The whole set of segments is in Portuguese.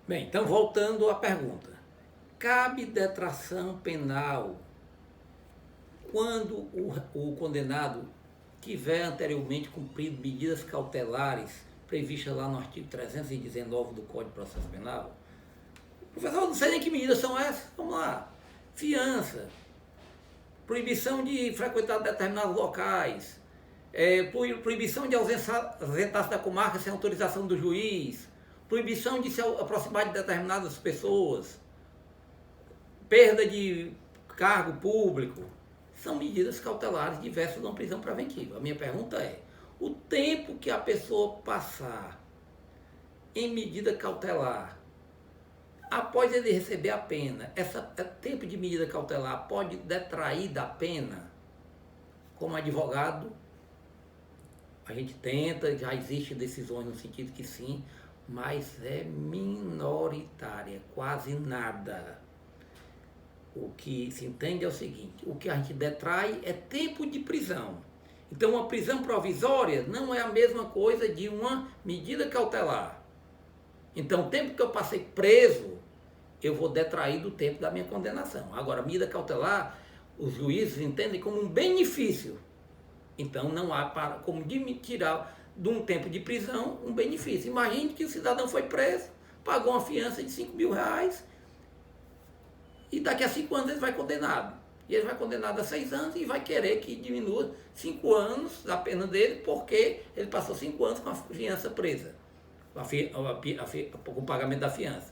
Bem, então voltando à pergunta. Cabe detração penal quando o condenado tiver anteriormente cumprido medidas cautelares previstas lá no artigo 319 do Código de Processo Penal? Professor, não sei nem que medidas são essas. Vamos lá. Fiança, proibição de frequentar determinados locais, proibição de ausentar-se da comarca sem autorização do juiz, proibição de se aproximar de determinadas pessoas, perda de cargo público. São medidas cautelares diversas de uma prisão preventiva. A minha pergunta é, o tempo que a pessoa passar em medida cautelar, após ele receber a pena, esse tempo de medida cautelar pode detrair da pena? Como advogado, a gente tenta, já existe decisões no sentido que sim, mas é minoritária, quase nada. O que se entende é o seguinte, o que a gente detrai é tempo de prisão. Então, uma prisão provisória não é a mesma coisa de uma medida cautelar. Então, o tempo que eu passei preso, eu vou detrair do tempo da minha condenação. Agora, a medida cautelar, os juízes entendem como um benefício. Então, não há como tirar de um tempo de prisão um benefício. Imagine que o cidadão foi preso, pagou uma fiança de 5 mil reais, e daqui a 5 anos ele vai condenado. E ele vai condenado a 6 anos e vai querer que diminua 5 anos da pena dele, porque ele passou 5 anos com a fiança presa, com o pagamento da fiança.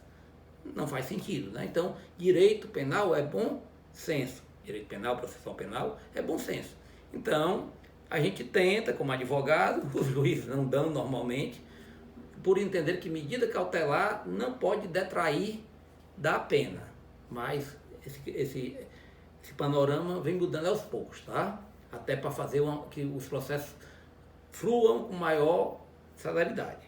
Não faz sentido, né? Então, direito penal é bom senso. Direito penal, processual penal, é bom senso. Então, a gente tenta, como advogado, os juízes não dão normalmente, por entender que medida cautelar não pode detrair da pena. Mas esse panorama vem mudando aos poucos, tá? Até para fazer que os processos fluam com maior celeridade.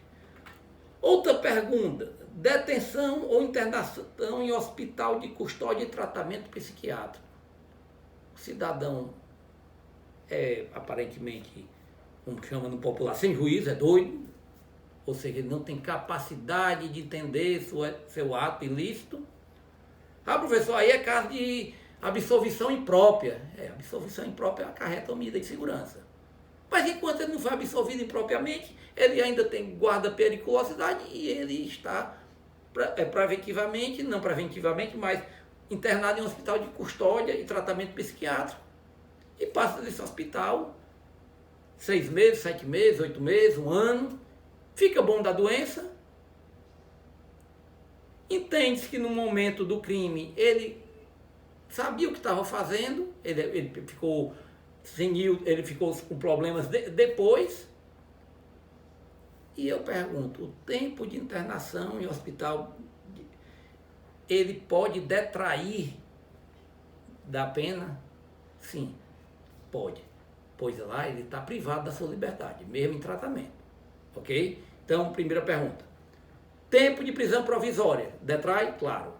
Outra pergunta, detenção ou internação em hospital de custódia e tratamento psiquiátrico. O cidadão é aparentemente, como chama no popular, sem juízo, é doido, ou seja, ele não tem capacidade de entender seu ato ilícito. Ah, professor, aí é caso de absolvição imprópria. Absolvição imprópria acarreta uma medida de segurança. Mas enquanto ele não foi absolvido impropriamente, ele ainda tem guarda periculosidade e ele está preventivamente, não preventivamente, mas internado em um hospital de custódia e tratamento psiquiátrico. E passa nesse hospital 6 meses, 7 meses, 8 meses, 1 ano, fica bom da doença. Entende-se que no momento do crime ele sabia o que estava fazendo, ele ficou senil, ele ficou com problemas depois. E eu pergunto, o tempo de internação em hospital, ele pode detrair da pena? Sim, pode. Pois lá ele está privado da sua liberdade, mesmo em tratamento. Ok? Então, primeira pergunta. Tempo de prisão provisória, detrai? Claro.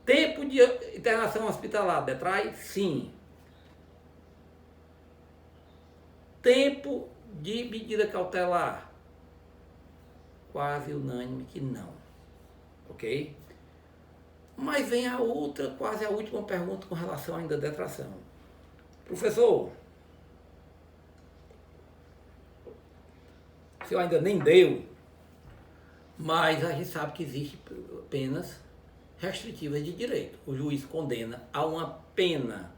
Tempo de internação hospitalar, detrai? Sim. Tempo de medida cautelar? Quase unânime que não. Ok? Mas vem a outra, quase a última pergunta com relação ainda à detração. Professor, o senhor ainda nem deu, mas a gente sabe que existe penas restritivas de direito. O juiz condena a uma pena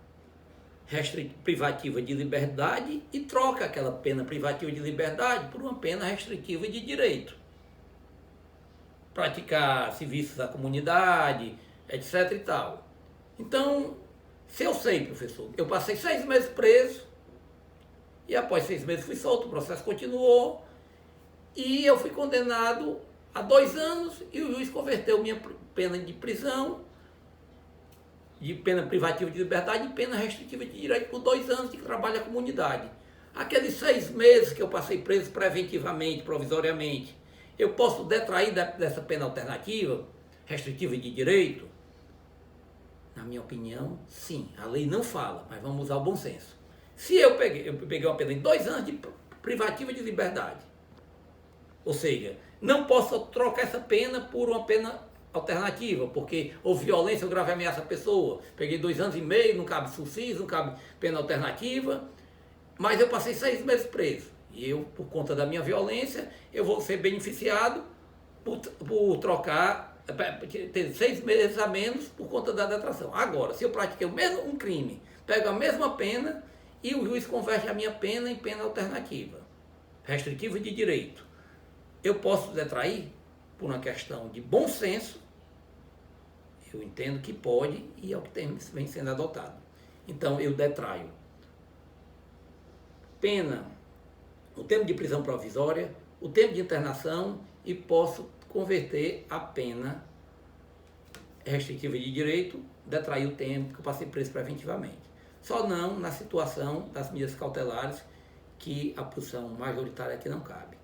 privativa de liberdade e troca aquela pena privativa de liberdade por uma pena restritiva de direito. Praticar serviços à comunidade, etc e tal. Então, se eu sei, professor, eu passei 6 meses preso e após 6 meses fui solto, o processo continuou e eu fui condenado a 2 anos e o juiz converteu minha pena de prisão, de pena privativa de liberdade, em pena restritiva de direito por 2 anos de trabalho à comunidade. Aqueles 6 meses que eu passei preso preventivamente, provisoriamente, eu posso detrair dessa pena alternativa, restritiva de direito? Na minha opinião, sim. A lei não fala, mas vamos usar o bom senso. Se eu peguei uma pena de 2 anos de privativa de liberdade, ou seja, Não posso trocar essa pena por uma pena alternativa, porque houve violência, eu grave ameaça à pessoa, peguei 2 anos e meio, não cabe suicídio, não cabe pena alternativa, mas eu passei 6 meses preso. E eu, por conta da minha violência, eu vou ser beneficiado por trocar, ter 6 meses a menos por conta da detração. Agora, se eu pratiquei um crime, pego a mesma pena e o juiz converte a minha pena em pena alternativa, restritiva de direito, eu posso detrair por uma questão de bom senso. Eu entendo que pode e é o que vem sendo adotado. Então, eu detraio pena, o tempo de prisão provisória, o tempo de internação e posso converter a pena restritiva de direito, detrair o tempo que eu passei preso preventivamente. Só não na situação das medidas cautelares, que a posição majoritária aqui não cabe.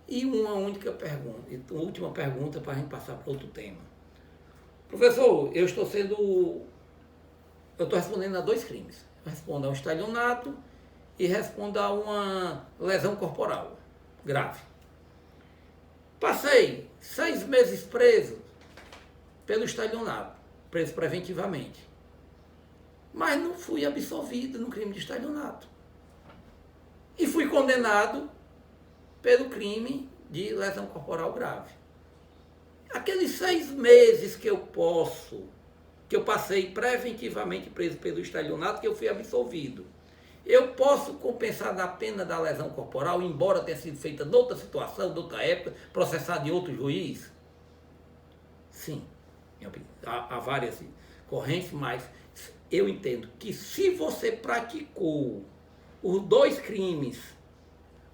E uma única pergunta, uma última pergunta para a gente passar para outro tema. Professor, eu estou respondendo a 2 crimes. Eu respondo a um estelionato e respondo a uma lesão corporal grave. Passei 6 meses preso pelo estelionato, preso preventivamente. Mas não fui absolvido no crime de estelionato. E fui condenado pelo crime de lesão corporal grave. Aqueles 6 meses que eu passei preventivamente preso pelo estelionato, que eu fui absolvido, eu posso compensar na pena da lesão corporal, embora tenha sido feita noutra situação, noutra época, processado em outro juiz? Sim, há várias correntes, mas eu entendo que se você praticou os 2 crimes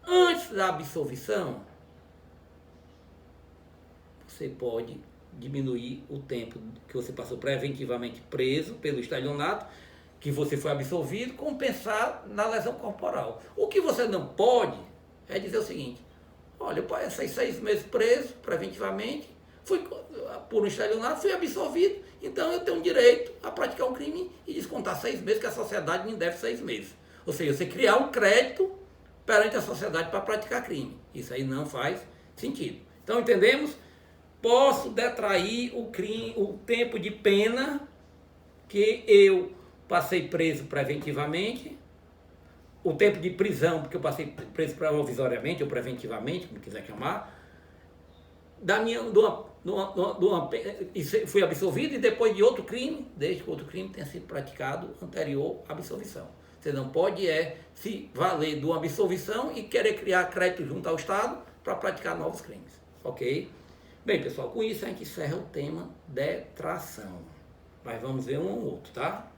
antes da absolvição, você pode diminuir o tempo que você passou preventivamente preso pelo estelionato, que você foi absolvido, compensar na lesão corporal. O que você não pode é dizer o seguinte: olha, eu passei 6 meses preso preventivamente, fui por um estelionato, fui absolvido, então eu tenho direito a praticar um crime e descontar 6 meses, que a sociedade me deve 6 meses. Ou seja, você criar um crédito perante a sociedade para praticar crime. Isso aí não faz sentido. Então, entendemos? Posso detrair o tempo de pena que eu passei preso preventivamente, o tempo de prisão, porque eu passei preso provisoriamente ou preventivamente, como quiser chamar, fui absolvido, e depois de outro crime, desde que outro crime tenha sido praticado anterior à absolvição. Você não pode se valer de uma absolvição e querer criar crédito junto ao Estado para praticar novos crimes. Ok? Bem, pessoal, com isso a gente encerra o tema detração. Mas vamos ver um ou outro, tá?